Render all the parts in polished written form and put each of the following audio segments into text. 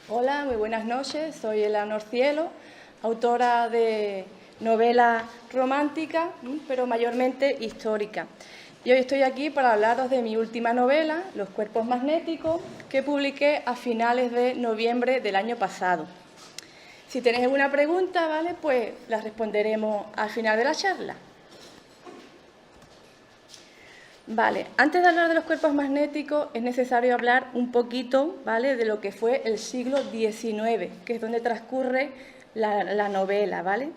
Hola, muy buenas noches. Soy Eleanor Cielo, autora de novelas románticas, pero mayormente históricas. Y hoy estoy aquí para hablaros de mi última novela, Los cuerpos magnéticos, que publiqué a finales de noviembre del año pasado. Si tenéis alguna pregunta, ¿vale?, pues la responderemos al final de la charla. Vale, antes de hablar de los cuerpos magnéticos es necesario hablar un poquito, ¿vale?, de lo que fue el siglo XIX, que es donde transcurre la novela, ¿vale?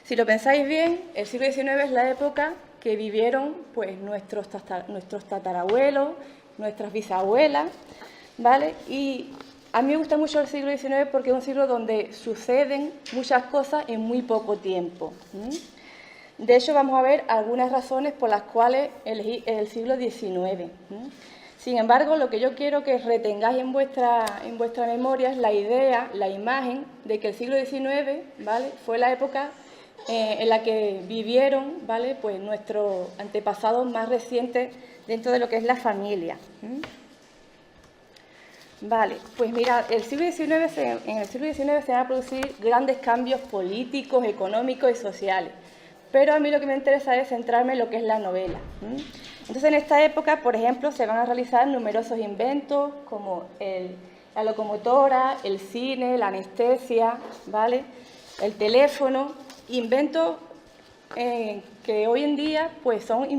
Si lo pensáis bien, el siglo XIX es la época que vivieron pues, nuestros tatarabuelos, nuestras bisabuelas, ¿vale? Y a mí me gusta mucho el siglo XIX porque es un siglo donde suceden muchas cosas en muy poco tiempo. De hecho, vamos a ver algunas razones por las cuales elegí el siglo XIX. Sin embargo, lo que yo quiero que retengáis en vuestra memoria es la idea, la imagen de que el siglo XIX, ¿vale?, fue la época en la que vivieron, ¿vale?, pues nuestros antepasados más recientes dentro de lo que es la familia. Vale, pues mirad, en el siglo XIX se van a producir grandes cambios políticos, económicos y sociales. Pero a mí lo que me interesa es centrarme en lo que es la novela. Entonces, en esta época, por ejemplo, se van a realizar numerosos inventos como la locomotora, el cine, la anestesia, ¿vale?, el teléfono, inventos que hoy en día pues, son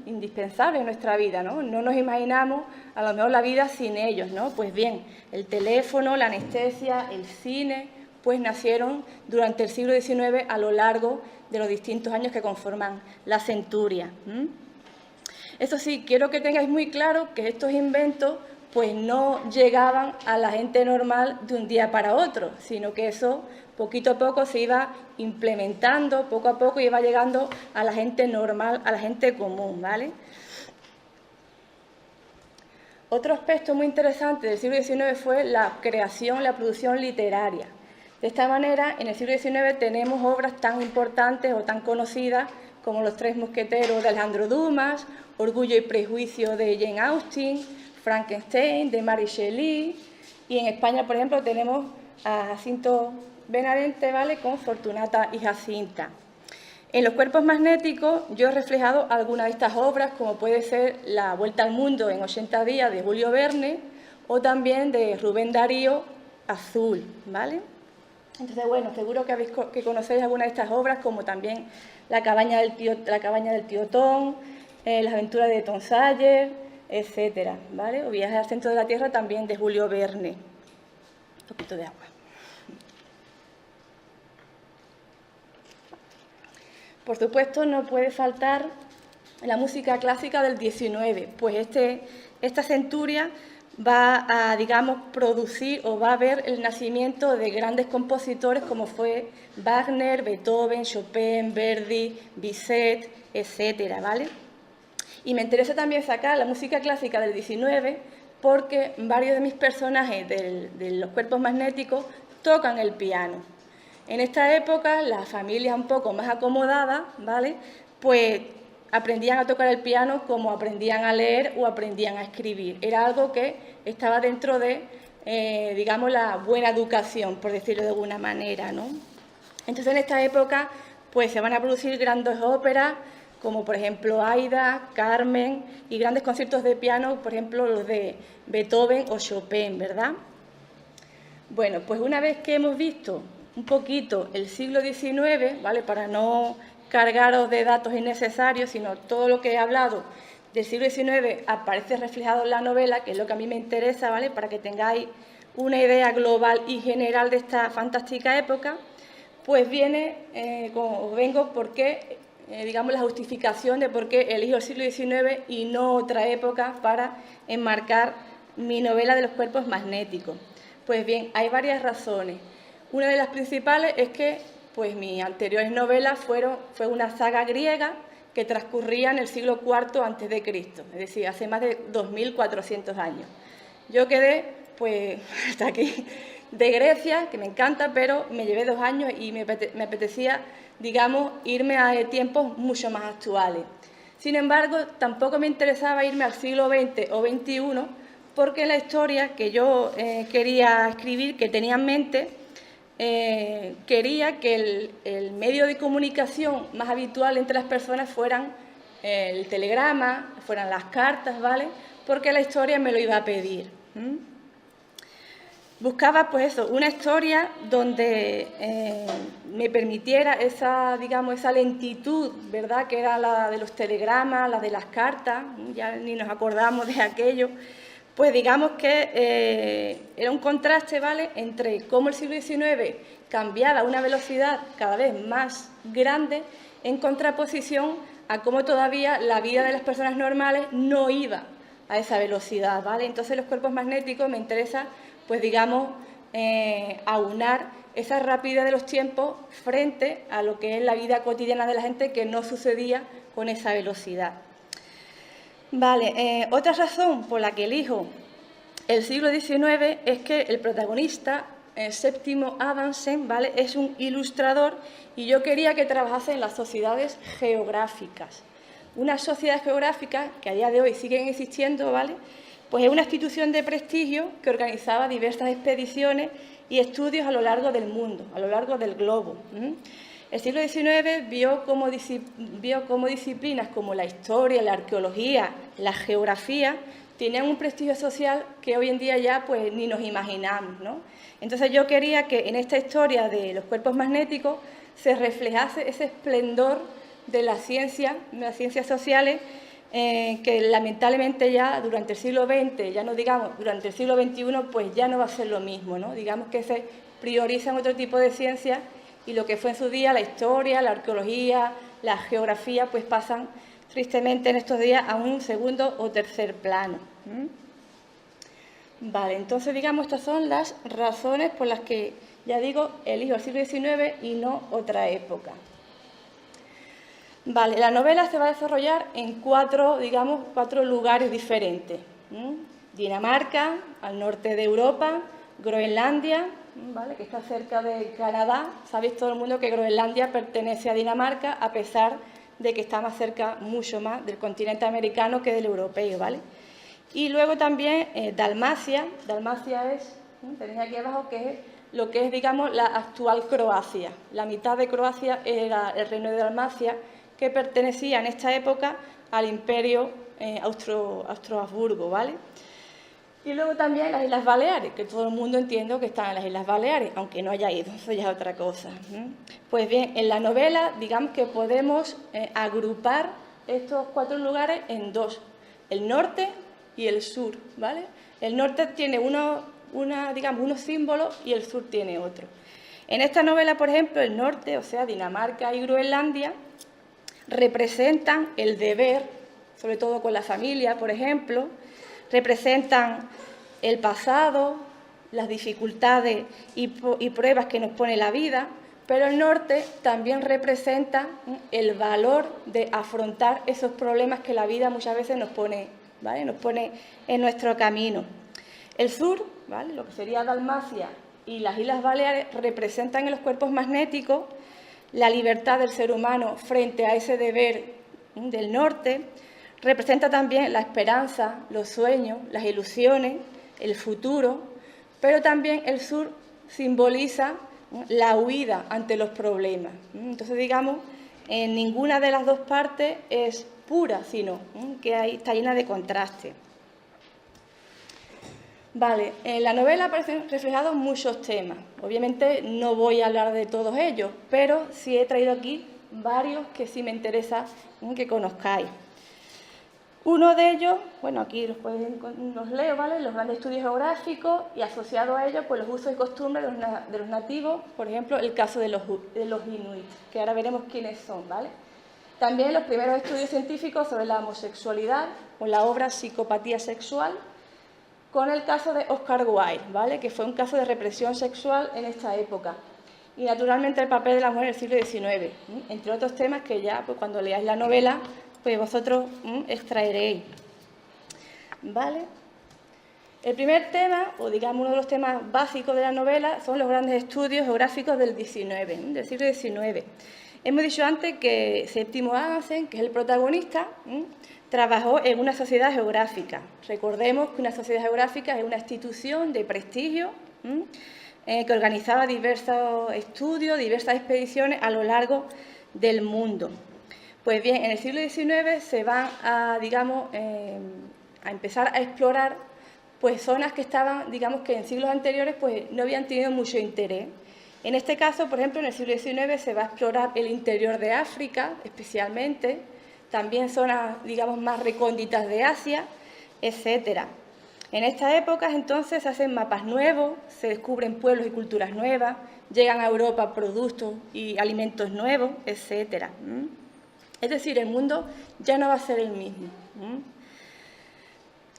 indispensables en nuestra vida, ¿no? No nos imaginamos a lo mejor la vida sin ellos, ¿no? Pues bien, el teléfono, la anestesia, el cine, pues nacieron durante el siglo XIX a lo largo de los distintos años que conforman la centuria. Eso sí, quiero que tengáis muy claro que estos inventos pues no llegaban a la gente normal de un día para otro, sino que eso poquito a poco se iba implementando, poco a poco iba llegando a la gente normal, a la gente común, ¿vale? Otro aspecto muy interesante del siglo XIX fue la creación, la producción literaria. De esta manera, en el siglo XIX tenemos obras tan importantes o tan conocidas como Los Tres Mosqueteros de Alejandro Dumas, Orgullo y Prejuicio de Jane Austen, Frankenstein de Mary Shelley, y en España, por ejemplo, tenemos a Jacinto Benavente, ¿vale?, con Fortunata y Jacinta. En Los cuerpos magnéticos yo he reflejado algunas de estas obras, como puede ser La Vuelta al Mundo en 80 días de Julio Verne o también de Rubén Darío, Azul, ¿vale? Entonces, bueno, seguro que conocéis algunas de estas obras, como también La cabaña del tío Tom, Las aventuras de Tom Sawyer, etcétera, ¿vale? O Viaje al centro de la Tierra también de Julio Verne. Un poquito de agua. Por supuesto, no puede faltar la música clásica del XIX, pues esta centuria va a, digamos, producir o va a ver el nacimiento de grandes compositores como fue Wagner, Beethoven, Chopin, Verdi, Bizet, etcétera, ¿vale? Y me interesa también sacar la música clásica del XIX porque varios de mis personajes de Los cuerpos magnéticos tocan el piano. En esta época, las familias un poco más acomodadas, ¿vale?, pues aprendían a tocar el piano como aprendían a leer o aprendían a escribir. Era algo que estaba dentro de, digamos, la buena educación, por decirlo de alguna manera, ¿no? Entonces, en esta época, pues se van a producir grandes óperas, como por ejemplo Aida, Carmen, y grandes conciertos de piano, por ejemplo los de Beethoven o Chopin, ¿verdad? Bueno, pues una vez que hemos visto un poquito el siglo XIX, ¿vale?, para no cargaros de datos innecesarios, sino todo lo que he hablado del siglo XIX aparece reflejado en la novela, que es lo que a mí me interesa, ¿vale?, para que tengáis una idea global y general de esta fantástica época, pues os vengo porque, digamos, la justificación de por qué elijo el siglo XIX y no otra época para enmarcar mi novela de Los cuerpos magnéticos. Pues bien, hay varias razones. Una de las principales es que pues, mis anteriores novelas fue una saga griega que transcurría en el siglo IV a.C., es decir, hace más de 2.400 años. Yo quedé, pues, hasta aquí de Grecia, que me encanta, pero me llevé 2 años y me apetecía, digamos, irme a tiempos mucho más actuales. Sin embargo, tampoco me interesaba irme al siglo XX o XXI, porque la historia que yo quería escribir, que tenía en mente, quería que el medio de comunicación más habitual entre las personas fueran el telegrama, fueran las cartas, ¿vale? Porque la historia me lo iba a pedir. Buscaba, pues eso, una historia donde me permitiera esa, digamos, esa lentitud, ¿verdad?, que era la de los telegramas, la de las cartas, ya ni nos acordamos de aquello. Pues digamos que era un contraste, ¿vale?, entre cómo el siglo XIX cambiaba a una velocidad cada vez más grande en contraposición a cómo todavía la vida de las personas normales no iba a esa velocidad, ¿vale? Entonces los cuerpos magnéticos me interesa, pues digamos, aunar esa rapidez de los tiempos frente a lo que es la vida cotidiana de la gente, que no sucedía con esa velocidad. Vale, otra razón por la que elijo el siglo XIX es que el protagonista, Séptimo Adamsen, ¿vale?, es un ilustrador y yo quería que trabajase en las sociedades geográficas. Unas sociedades geográficas que a día de hoy siguen existiendo, ¿vale?, pues es una institución de prestigio que organizaba diversas expediciones y estudios a lo largo del mundo, a lo largo del globo. El siglo XIX vio como disciplinas como la historia, la arqueología, la geografía, tenían un prestigio social que hoy en día ya pues ni nos imaginamos, ¿no? Entonces yo quería que en esta historia de los cuerpos magnéticos se reflejase ese esplendor de las ciencias sociales, que lamentablemente ya durante el siglo XX, ya no digamos durante el siglo XXI, pues ya no va a ser lo mismo, ¿no? Digamos que se priorizan otro tipo de ciencias y lo que fue en su día la historia, la arqueología, la geografía, pues pasan tristemente en estos días a un segundo o tercer plano. Vale, entonces digamos estas son las razones por las que, ya digo, elijo el siglo XIX y no otra época. Vale, la novela se va a desarrollar en cuatro lugares diferentes. Dinamarca, al norte de Europa, Groenlandia, ¿vale?, que está cerca de Canadá. Sabéis todo el mundo que Groenlandia pertenece a Dinamarca, a pesar de que está más cerca, mucho más, del continente americano que del europeo, ¿vale? Y luego también Dalmacia. Dalmacia es, tenéis aquí abajo, que es lo que es, digamos, la actual Croacia. La mitad de Croacia era el reino de Dalmacia, que pertenecía en esta época al Imperio Austro-Habsburgo, ¿vale? Y luego también las Islas Baleares, que todo el mundo entiende que están en las Islas Baleares, aunque no haya ido, eso ya es otra cosa. Pues bien, en la novela, digamos que podemos agrupar estos cuatro lugares en dos, el norte y el sur, ¿vale? El norte tiene unos símbolos y el sur tiene otro. En esta novela, por ejemplo, el norte, o sea, Dinamarca y Groenlandia, representan el deber, sobre todo con la familia, por ejemplo, representan el pasado, las dificultades y pruebas que nos pone la vida, pero el norte también representa el valor de afrontar esos problemas que la vida muchas veces nos pone, ¿vale?, nos pone en nuestro camino. El sur, ¿vale?, lo que sería Dalmacia y las Islas Baleares, representan en los cuerpos magnéticos la libertad del ser humano frente a ese deber del norte. Representa también la esperanza, los sueños, las ilusiones, el futuro, pero también el sur simboliza la huida ante los problemas. Entonces, digamos, en ninguna de las dos partes es pura, sino que está llena de contraste. Vale, en la novela aparecen reflejados muchos temas. Obviamente no voy a hablar de todos ellos, pero sí he traído aquí varios que sí me interesa que conozcáis. Uno de ellos, bueno, aquí los leo, ¿vale?, los grandes estudios geográficos, y asociado a ellos, pues los usos y costumbres de los nativos, por ejemplo, el caso de los inuit, que ahora veremos quiénes son, ¿vale? También los primeros estudios científicos sobre la homosexualidad, con la obra Psicopatía sexual, con el caso de Oscar Wilde, ¿vale?, que fue un caso de represión sexual en esta época. Y, naturalmente, el papel de la mujer en el siglo XIX, entre otros temas que ya, pues, cuando leáis la novela, pues vosotros extraeréis. ¿Vale? El primer tema, o digamos uno de los temas básicos de la novela, son los grandes estudios geográficos del del siglo XIX. Hemos dicho antes que Séptimo Adamsen, que es el protagonista, trabajó en una sociedad geográfica. Recordemos que una sociedad geográfica es una institución de prestigio que organizaba diversos estudios, diversas expediciones a lo largo del mundo. Pues bien, en el siglo XIX se van a, digamos, a empezar a explorar pues zonas que estaban, digamos, que en siglos anteriores pues no habían tenido mucho interés. En este caso, por ejemplo, en el siglo XIX se va a explorar el interior de África, especialmente, también zonas, digamos, más recónditas de Asia, etcétera. En estas épocas, entonces, se hacen mapas nuevos, se descubren pueblos y culturas nuevas, llegan a Europa productos y alimentos nuevos, etcétera. Es decir, el mundo ya no va a ser el mismo.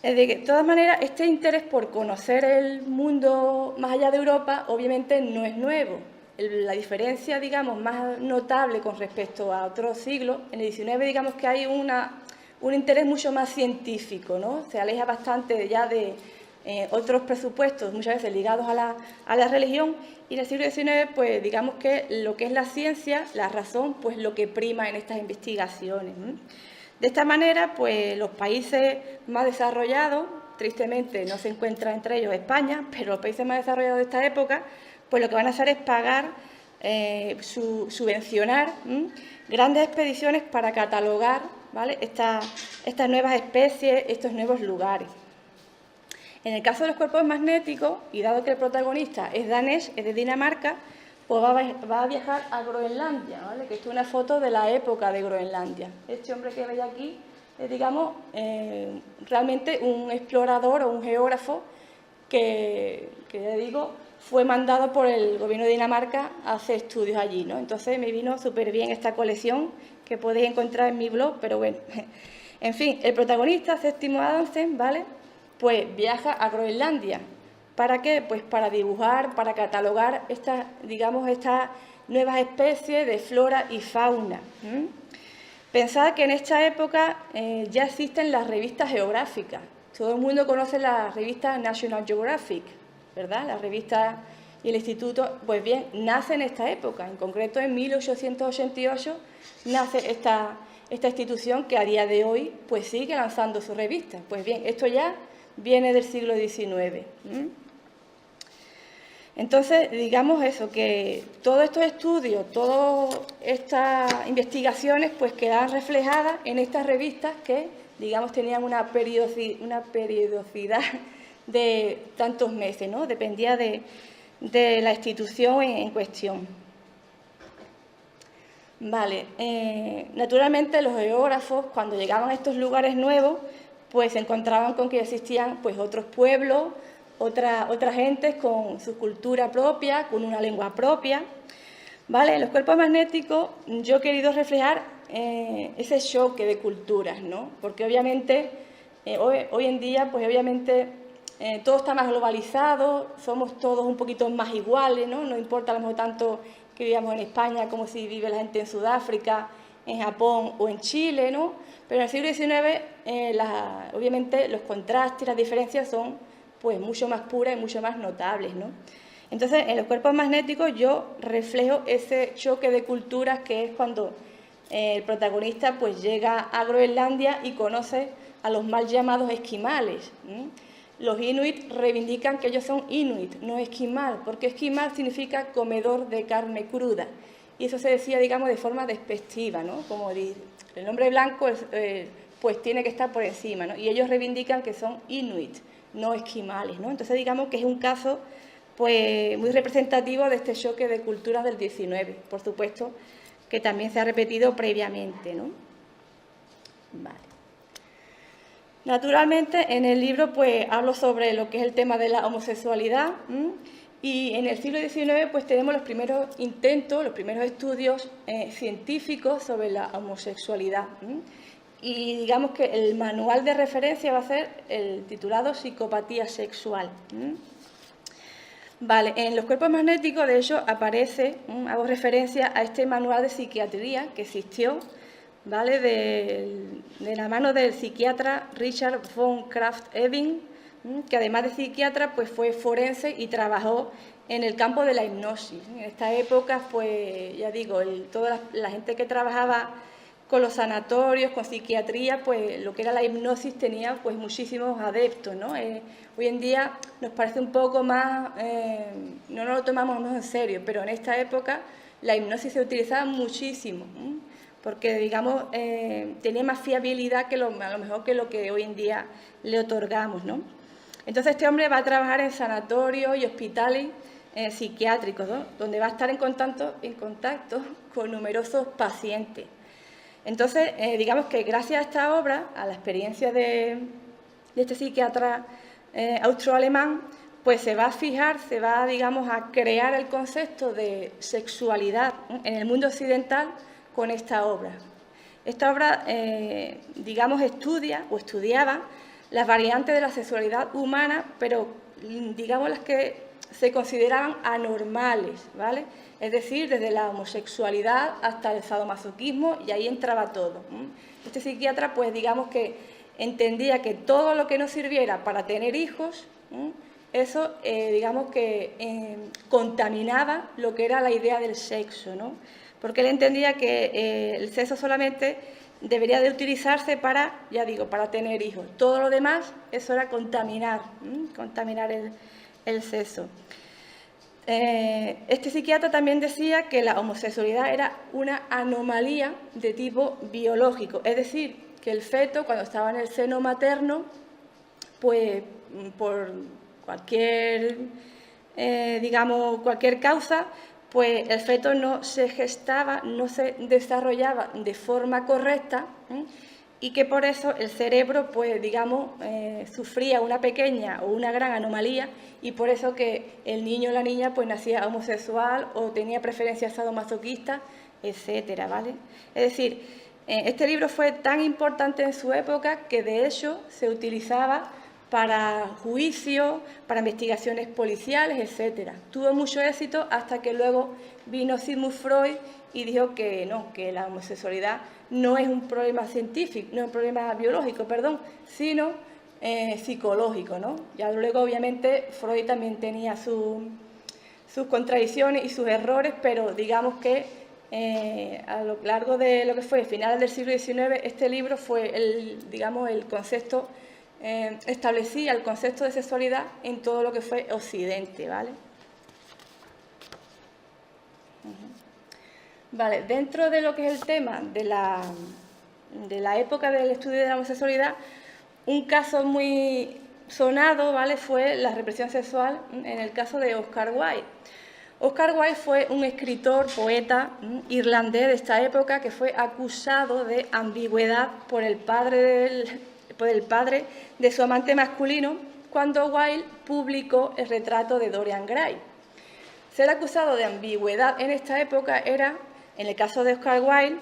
De todas maneras, este interés por conocer el mundo más allá de Europa, obviamente no es nuevo. La diferencia, digamos, más notable con respecto a otros siglos, en el XIX, digamos que hay un interés mucho más científico, ¿no? Se aleja bastante ya de otros presupuestos, muchas veces ligados a la religión, y en el siglo XIX, pues digamos que lo que es la ciencia, la razón, pues lo que prima en estas investigaciones. De esta manera, pues los países más desarrollados, tristemente no se encuentra entre ellos España, pero los países más desarrollados de esta época, pues lo que van a hacer es pagar, subvencionar grandes expediciones para catalogar, ¿vale?, estas nuevas especies, estos nuevos lugares. En el caso de los cuerpos magnéticos, y dado que el protagonista es danés, es de Dinamarca, pues va a viajar a Groenlandia, ¿vale?, que esto es una foto de la época de Groenlandia. Este hombre que veis aquí es, digamos, realmente un explorador o un geógrafo que ya digo, fue mandado por el gobierno de Dinamarca a hacer estudios allí, ¿no? Entonces me vino súper bien esta colección que podéis encontrar en mi blog, pero bueno. En fin, el protagonista, Séptimo Adamsen, ¿vale?, pues viaja a Groenlandia. ¿Para qué? Pues para dibujar, para catalogar estas, digamos, estas nuevas especies de flora y fauna. Pensad que en esta época ya existen las revistas geográficas. Todo el mundo conoce la revista National Geographic, ¿verdad? La revista y el instituto, pues bien, nace en esta época. En concreto, en 1888 nace esta institución que a día de hoy pues sigue lanzando su revista. Pues bien, esto ya viene del siglo XIX. Entonces, digamos eso, que todos estos estudios, todas estas investigaciones, pues quedaban reflejadas en estas revistas que, digamos, tenían una periodicidad de tantos meses, ¿no? Dependía de la institución en cuestión. Vale, naturalmente los geógrafos, cuando llegaban a estos lugares nuevos, pues se encontraban con que existían pues otros pueblos, otras gentes con su cultura propia, con una lengua propia. ¿Vale? En los cuerpos magnéticos yo he querido reflejar ese choque de culturas, ¿no? Porque obviamente hoy en día, pues obviamente todo está más globalizado, somos todos un poquito más iguales, ¿no? No importa a lo mejor tanto que vivamos en España como si vive la gente en Sudáfrica, en Japón o en Chile, ¿no? Pero en el siglo XIX, obviamente, los contrastes y las diferencias son pues mucho más puras y mucho más notables, ¿no? Entonces, en los cuerpos magnéticos yo reflejo ese choque de culturas que es cuando el protagonista pues llega a Groenlandia y conoce a los mal llamados esquimales. Los inuit reivindican que ellos son inuit, no esquimal, porque esquimal significa comedor de carne cruda. Y eso se decía, digamos, de forma despectiva, ¿no? Como el hombre blanco pues tiene que estar por encima, ¿no? Y ellos reivindican que son inuit, no esquimales, ¿no? Entonces, digamos que es un caso pues muy representativo de este choque de culturas del XIX, por supuesto, que también se ha repetido previamente, ¿no? Vale. Naturalmente, en el libro pues hablo sobre lo que es el tema de la homosexualidad, y en el siglo XIX pues tenemos los primeros intentos, los primeros estudios científicos sobre la homosexualidad. Y digamos que el manual de referencia va a ser el titulado Psicopatía sexual. Vale, en los cuerpos magnéticos, de hecho, aparece, hago referencia a este manual de psiquiatría que existió, ¿vale?, de la mano del psiquiatra Richard von Krafft-Ebing, que además de psiquiatra, pues fue forense y trabajó en el campo de la hipnosis. En esta época, pues ya digo, toda la gente que trabajaba con los sanatorios, con psiquiatría, pues lo que era la hipnosis tenía pues muchísimos adeptos, ¿no? Hoy en día nos parece un poco más, no nos lo tomamos más en serio, pero en esta época la hipnosis se utilizaba muchísimo, porque, digamos, tenía más fiabilidad que a lo mejor que lo que hoy en día le otorgamos, ¿no? Entonces este hombre va a trabajar en sanatorios y hospitales psiquiátricos, ¿no? Donde va a estar en contacto con numerosos pacientes. Entonces, digamos que gracias a esta obra, a la experiencia de este psiquiatra austroalemán, pues se va a fijar, se va, digamos, a crear el concepto de sexualidad en el mundo occidental con esta obra. Esta obra, digamos, estudiaba las variantes de la sexualidad humana, pero, digamos, las que se consideraban anormales, ¿vale? Es decir, desde la homosexualidad hasta el sadomasoquismo, y ahí entraba todo. Este psiquiatra, pues digamos que entendía que todo lo que no sirviera para tener hijos, eso, digamos que contaminaba lo que era la idea del sexo, ¿no? Porque él entendía que el sexo solamente debería de utilizarse para, ya digo, para tener hijos. Todo lo demás, eso era contaminar el sexo. Este psiquiatra también decía que la homosexualidad era una anomalía de tipo biológico, es decir, que el feto, cuando estaba en el seno materno, pues por cualquier, digamos, cualquier causa, pues el feto no se gestaba, no se desarrollaba de forma correcta, y que por eso el cerebro, pues digamos, sufría una pequeña o una gran anomalía, y por eso que el niño o la niña pues nacía homosexual o tenía preferencias sadomasoquistas, etcétera, ¿vale? Es decir, este libro fue tan importante en su época que de hecho se utilizaba para juicios, para investigaciones policiales, etcétera. Tuvo mucho éxito hasta que luego vino Sigmund Freud y dijo que no, que la homosexualidad no es un problema científico, no es un problema biológico, perdón, sino psicológico, ¿no? Ya luego, obviamente, Freud también tenía sus contradicciones y sus errores, pero digamos que a lo largo de lo que fue finales del siglo XIX, este libro fue el concepto, establecía el concepto de sexualidad en todo lo que fue Occidente, ¿vale? Vale, dentro de lo que es el tema de la época del estudio de la homosexualidad, un caso muy sonado, ¿vale?, fue la represión sexual en el caso de Oscar Wilde. Oscar Wilde fue un escritor, poeta irlandés de esta época que fue acusado de ambigüedad por el padre de su amante masculino cuando Wilde publicó el retrato de Dorian Gray. Ser acusado de ambigüedad en esta época era, en el caso de Oscar Wilde,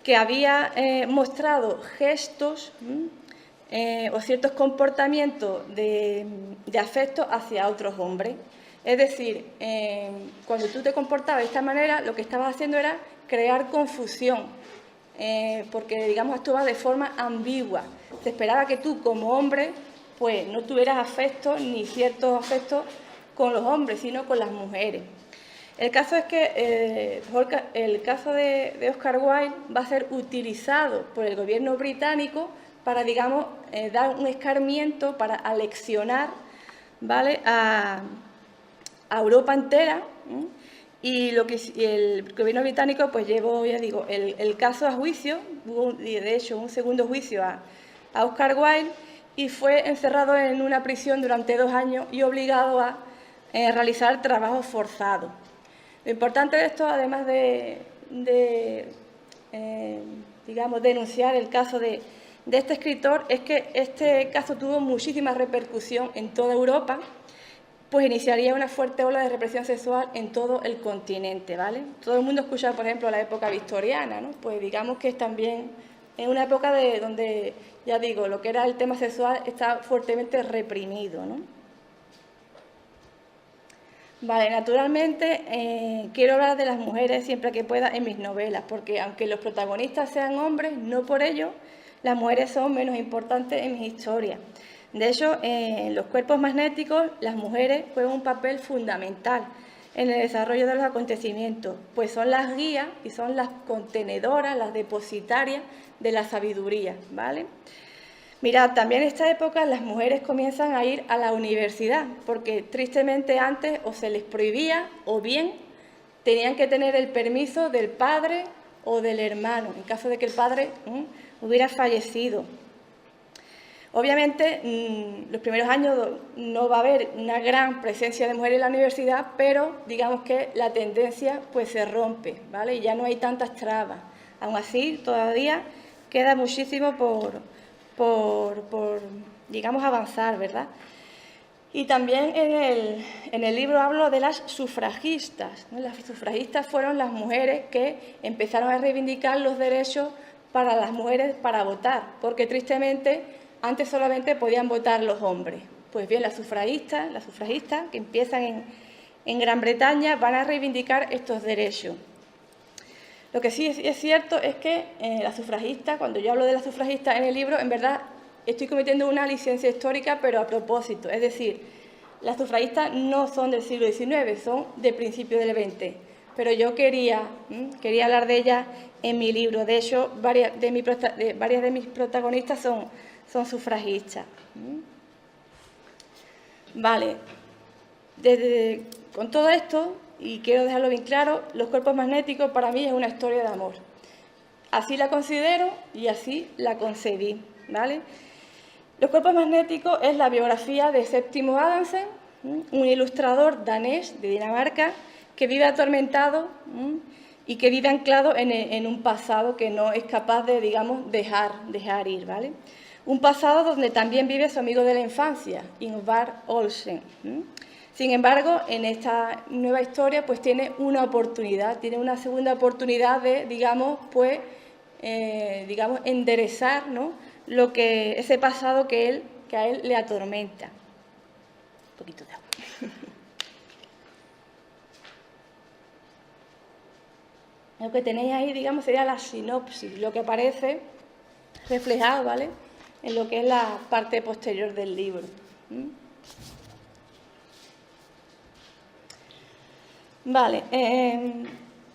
que había mostrado gestos o ciertos comportamientos de afecto hacia otros hombres. Es decir, cuando tú te comportabas de esta manera, lo que estabas haciendo era crear confusión, porque, digamos, actuabas de forma ambigua. Se esperaba que tú, como hombre, pues no tuvieras afectos ni ciertos afectos con los hombres, sino con las mujeres. El caso es que el caso de Oscar Wilde va a ser utilizado por el gobierno británico para, digamos, dar un escarmiento, para aleccionar, ¿vale?, a Europa entera, y el gobierno británico pues llevó, ya digo, el caso a juicio, hubo de hecho un segundo juicio a Oscar Wilde, y fue encerrado en una prisión durante 2 años y obligado a realizar trabajo forzado. Lo importante de esto, además digamos, denunciar el caso de este escritor, es que este caso tuvo muchísima repercusión en toda Europa, pues iniciaría una fuerte ola de represión sexual en todo el continente, ¿vale? Todo el mundo escucha, por ejemplo, la época victoriana, ¿no? Pues digamos que es también en una época donde, ya digo, lo que era el tema sexual está fuertemente reprimido, ¿no? Vale, naturalmente quiero hablar de las mujeres siempre que pueda en mis novelas, porque aunque los protagonistas sean hombres, no por ello las mujeres son menos importantes en mis historias. De hecho, en los cuerpos magnéticos las mujeres juegan un papel fundamental. en el desarrollo de los acontecimientos, pues son las guías y son las contenedoras, las depositarias de la sabiduría, ¿vale? Mirad, también en esta época las mujeres comienzan a ir a la universidad, porque tristemente antes o se les prohibía o bien tenían que tener el permiso del padre o del hermano, en caso de que el padre hubiera fallecido. Obviamente, los primeros años no va a haber una gran presencia de mujeres en la universidad, pero digamos que la tendencia pues se rompe, ¿vale? Y ya no hay tantas trabas. Aún así, todavía queda muchísimo por digamos, avanzar, ¿verdad? Y también en el libro hablo de las sufragistas, ¿no? Las sufragistas fueron las mujeres que empezaron a reivindicar los derechos para las mujeres para votar, porque tristemente antes solamente podían votar los hombres. Pues bien, las sufragistas que empiezan en Gran Bretaña van a reivindicar estos derechos. Lo que sí es cierto es que las sufragistas, cuando yo hablo de las sufragistas en el libro, en verdad estoy cometiendo una licencia histórica, pero a propósito. Es decir, las sufragistas no son del siglo XIX, son de principios del XX. Pero yo quería hablar de ellas en mi libro. De hecho, varias de mis protagonistas son sufragistas. Vale. Con todo esto, y quiero dejarlo bien claro, Los cuerpos magnéticos para mí es una historia de amor. Así la considero y así la concebí, ¿vale? Los cuerpos magnéticos es la biografía de Septimo Adamsen, un ilustrador danés de Dinamarca que vive atormentado y que vive anclado en un pasado que no es capaz de, digamos, dejar ir, ¿vale? Un pasado donde también vive su amigo de la infancia, Ingvar Olsen. Sin embargo, en esta nueva historia pues tiene una oportunidad, tiene una segunda oportunidad de, digamos, pues, enderezar, ¿no?, ese pasado que a él le atormenta. Un poquito de agua. Lo que tenéis ahí, digamos, sería la sinopsis, lo que aparece reflejado, ¿vale?, en lo que es la parte posterior del libro. Vale,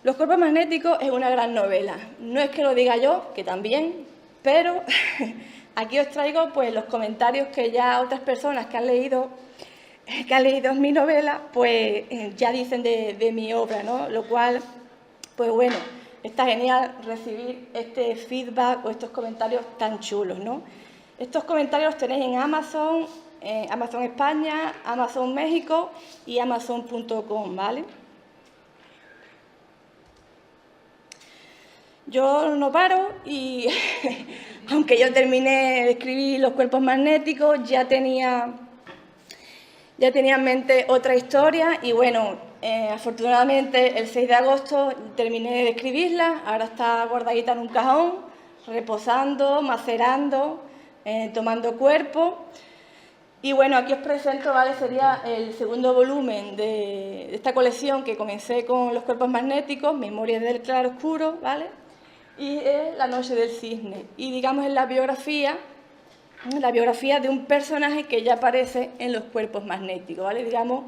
Los cuerpos magnéticos es una gran novela. No es que lo diga yo, que también, pero aquí os traigo pues los comentarios que ya otras personas que han leído mi novela, pues ya dicen de mi obra, ¿no? Lo cual, pues bueno, está genial recibir este feedback o estos comentarios tan chulos, ¿no? Estos comentarios los tenéis en Amazon, Amazon España, Amazon México y Amazon.com, ¿vale? Yo no paro y aunque yo terminé de escribir Los cuerpos magnéticos, ya tenía en mente otra historia y bueno, afortunadamente el 6 de agosto terminé de escribirla, ahora está guardadita en un cajón, reposando, macerando, tomando cuerpo. Y bueno, aquí os presento, ¿vale?, sería el segundo volumen de esta colección que comencé con Los cuerpos magnéticos, Memorias del claroscuro, ¿vale?, y es La noche del cisne. Y digamos es la biografía de un personaje que ya aparece en Los cuerpos magnéticos, ¿vale? Digamos,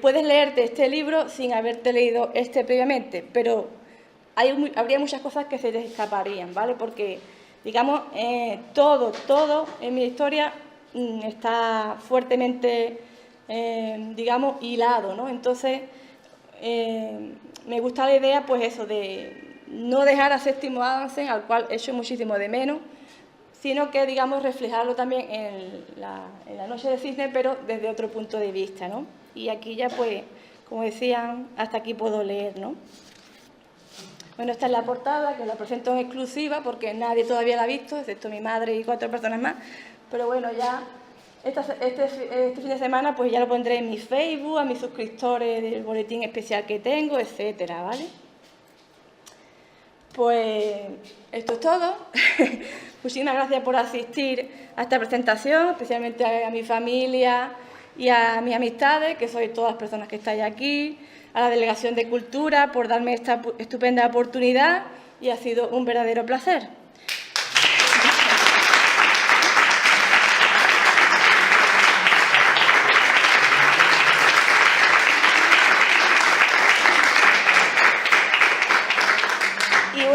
puedes leerte este libro sin haberte leído este previamente, pero habría muchas cosas que se te escaparían, ¿vale? Porque, digamos, todo en mi historia está fuertemente, digamos, hilado, ¿no? Entonces, me gusta la idea, pues eso, de no dejar a Septimo Adamsen, al cual echo muchísimo de menos, sino que, digamos, reflejarlo también en la noche del cisne, pero desde otro punto de vista, ¿no? Y aquí ya, pues, como decían, hasta aquí puedo leer, ¿no? Bueno, esta es la portada, que la presento en exclusiva, porque nadie todavía la ha visto, excepto mi madre y 4 personas más, pero bueno, ya este fin de semana, pues ya lo pondré en mi Facebook, a mis suscriptores del boletín especial que tengo, etcétera, ¿vale? Pues esto es todo. Muchísimas gracias por asistir a esta presentación, especialmente a mi familia y a mis amistades, que sois todas las personas que estáis aquí, a la Delegación de Cultura por darme esta estupenda oportunidad y ha sido un verdadero placer.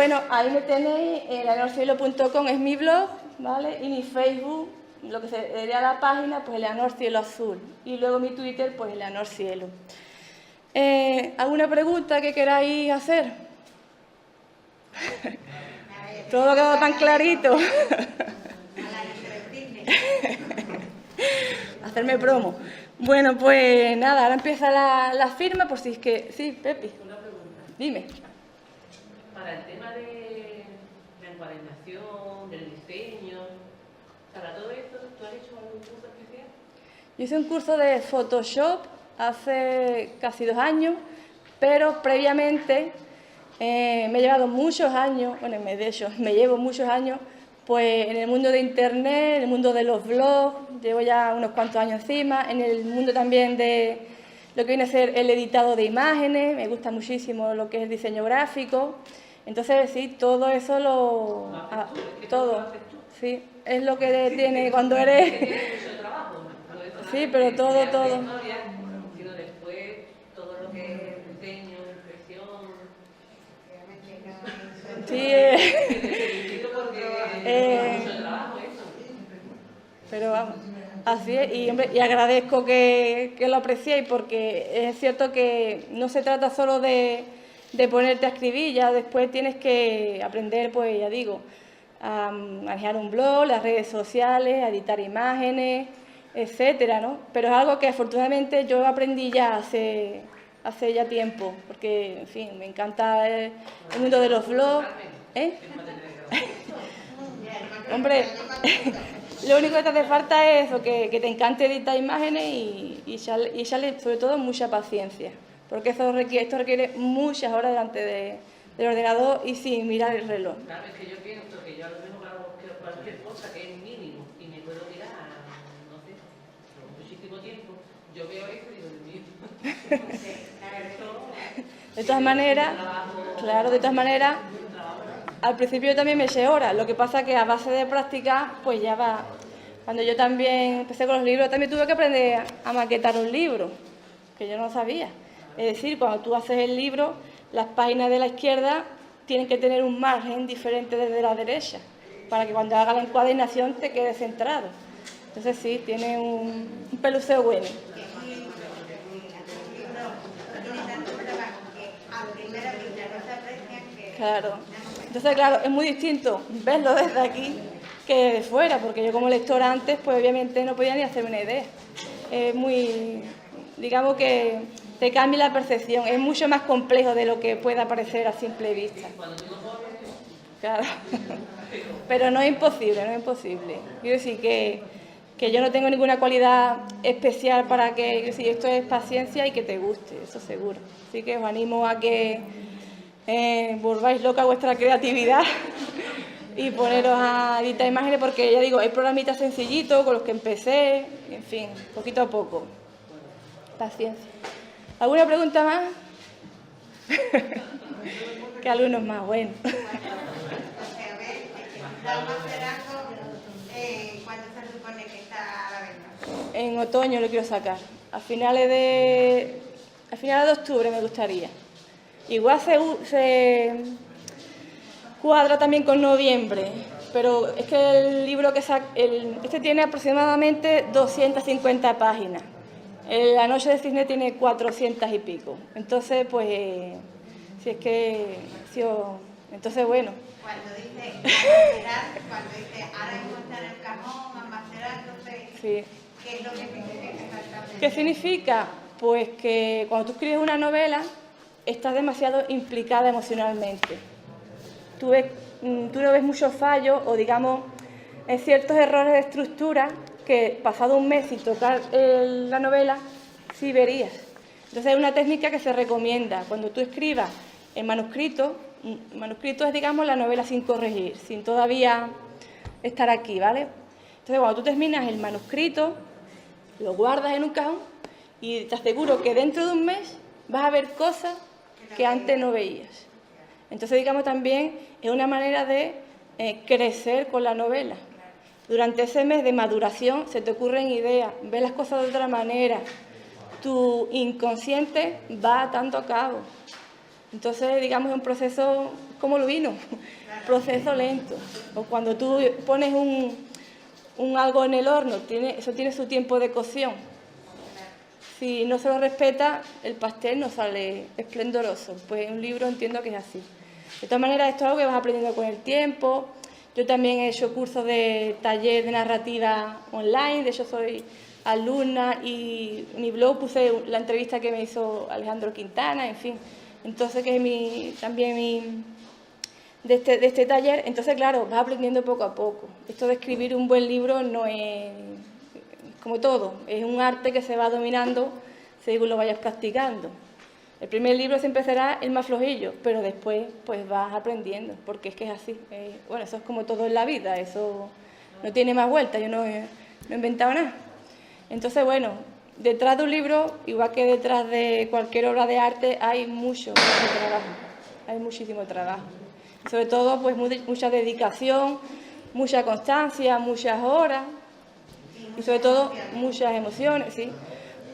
Bueno, ahí me tenéis, eleanorcielo.com es mi blog, ¿vale? Y mi Facebook, lo que sería la página, pues Eleanor Cielo Azul. Y luego mi Twitter, pues Eleanor Cielo. ¿Alguna pregunta que queráis hacer? Todo ha quedado tan clarito. Hacerme promo. Bueno, pues nada, ahora empieza la firma, por si es que... Sí, Pepi. Una pregunta. Dime. Para el tema de la encuadernación, del diseño, para todo esto, ¿tú has hecho algún curso especial? Yo hice un curso de Photoshop hace casi 2 años, pero previamente me he llevado muchos años, bueno, de hecho, me llevo muchos años, pues en el mundo de Internet, en el mundo de los blogs, llevo ya unos cuantos años encima, en el mundo también de lo que viene a ser el editado de imágenes, me gusta muchísimo lo que es el diseño gráfico, entonces sí, todo eso todo, sí, es lo que tiene cuando eres... Sí, pero todo. Sino después todo lo que es diseño, impresión. Sí, Mucho trabajo eso. pero vamos, así es, y, hombre, y agradezco que lo apreciéis, porque es cierto que no se trata solo de ponerte a escribir, ya después tienes que aprender, pues ya digo, a manejar un blog, las redes sociales, a editar imágenes, etcétera, ¿no? Pero es algo que afortunadamente yo aprendí ya hace ya tiempo, porque, en fin, me encanta el mundo de los blogs. Hombre, lo único que te hace falta es eso, que te encante editar imágenes y echarle sobre todo mucha paciencia, porque esto requiere muchas horas delante del ordenador y sin mirar el reloj. Claro, es que yo pienso que yo a lo mejor hago cualquier cosa que es mínimo y me puedo mirar, no sé, por muchísimo tiempo. Yo veo eso y digo, Dios mío. De todas maneras, claro, de todas maneras, al principio yo también me eché horas, lo que pasa que a base de práctica, pues ya va. Cuando yo también empecé con los libros, también tuve que aprender a maquetar un libro, que yo no sabía. Es decir, cuando tú haces el libro, las páginas de la izquierda tienen que tener un margen diferente desde la derecha, para que cuando haga la encuadernación te quede centrado. Entonces sí, tiene un peluseo bueno. Claro. Entonces, claro, es muy distinto verlo desde aquí que desde fuera, porque yo como lectora antes, pues obviamente no podía ni hacerme una idea. Es muy, digamos que te cambia la percepción, es mucho más complejo de lo que pueda parecer a simple vista. Claro. Pero no es imposible, no es imposible. Quiero decir que yo no tengo ninguna cualidad especial para que, si esto es paciencia y que te guste, eso seguro. Así que os animo a que volváis loca vuestra creatividad y poneros a editar imágenes, porque ya digo, hay programitas sencillitos con los que empecé, en fin, poquito a poco. Paciencia. ¿Alguna pregunta más? ¿Qué alumnos más? Bueno. ¿Cuándo se supone que está a la venta? En otoño lo quiero sacar. A finales de octubre me gustaría. Igual se cuadra también con noviembre, pero es que el libro que este tiene aproximadamente 250 páginas. La noche de cisne tiene 400 y pico. Entonces, pues, si es que... entonces, bueno. Cuando dice almacenar, cuando dice ahora mismo está en el cajón, almacenar, entonces, Sí. ¿qué es lo que significa exactamente? ¿Qué significa? Pues que cuando tú escribes una novela, estás demasiado implicada emocionalmente. Tú no ves muchos fallos o, digamos, ciertos errores de estructura que pasado un mes sin tocar la novela, sí verías. Entonces es una técnica que se recomienda. Cuando tú escribas el manuscrito es, digamos, la novela sin corregir, sin todavía estar aquí, ¿vale? Entonces cuando tú terminas el manuscrito, lo guardas en un cajón y te aseguro que dentro de un mes vas a ver cosas que antes no veías. Entonces, digamos, también es una manera de crecer con la novela. Durante ese mes de maduración se te ocurren ideas, ves las cosas de otra manera, tu inconsciente va atando a cabo. Entonces, digamos, es un proceso como el vino, proceso lento. O cuando tú pones un algo en el horno, eso tiene su tiempo de cocción. Si no se lo respeta, el pastel no sale esplendoroso. Pues en un libro entiendo que es así. De todas maneras, esto es algo que vas aprendiendo con el tiempo. Yo también he hecho cursos de taller de narrativa online, de hecho soy alumna y en mi blog puse la entrevista que me hizo Alejandro Quintana, en fin. Entonces, que es también de este taller. Entonces, claro, vas aprendiendo poco a poco. Esto de escribir un buen libro no es como todo, es un arte que se va dominando según lo vayas practicando. El primer libro siempre será el más flojillo, pero después pues vas aprendiendo, porque es que es así. Bueno, eso es como todo en la vida, eso no tiene más vuelta, yo no he inventado nada. Entonces, bueno, detrás de un libro, igual que detrás de cualquier obra de arte, hay mucho trabajo, hay muchísimo trabajo. Sobre todo, pues mucha dedicación, mucha constancia, muchas horas y sobre todo muchas emociones, ¿sí?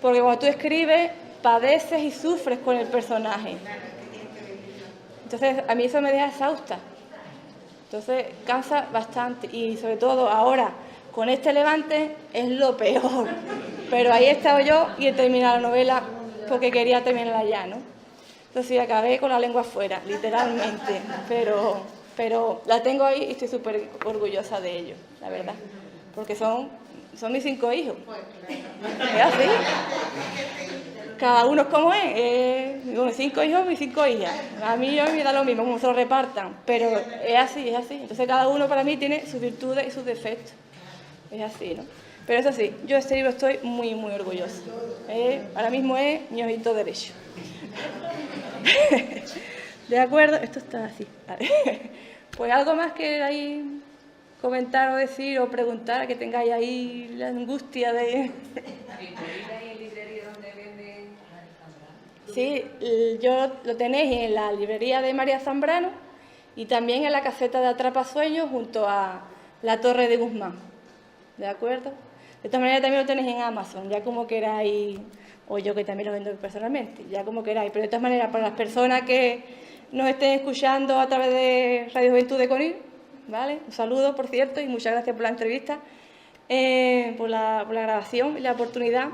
Porque cuando tú escribes, padeces y sufres con el personaje. Entonces, a mí eso me deja exhausta. Entonces, cansa bastante. Y sobre todo ahora, con este Levante, es lo peor. Pero ahí he estado yo y he terminado la novela porque quería terminarla ya, ¿no? Entonces, acabé con la lengua afuera, literalmente. Pero la tengo ahí y estoy súper orgullosa de ello, la verdad. Porque son mis 5 hijos. Es así. Cada uno es como es. Mis 5 hijos, mis 5 hijas. A mí me da lo mismo, como se lo repartan. Pero es así, es así. Entonces cada uno para mí tiene sus virtudes y sus defectos. Es así, ¿no? Pero es así. Yo de este libro estoy muy, muy orgullosa. Ahora mismo es mi ojito derecho. ¿De acuerdo? Esto está así. Pues algo más que ahí comentar o decir o preguntar, que tengáis ahí la angustia de... Sí, yo lo tenéis en la librería de María Zambrano y también en la caseta de Atrapasueños junto a la Torre de Guzmán. ¿De acuerdo? De todas maneras también lo tenéis en Amazon, ya como queráis, o yo que también lo vendo personalmente, ya como queráis. Pero de todas maneras, para las personas que nos estén escuchando a través de Radio Juventud de Conil, ¿vale? Un saludo, por cierto, y muchas gracias por la entrevista, por la grabación y la oportunidad.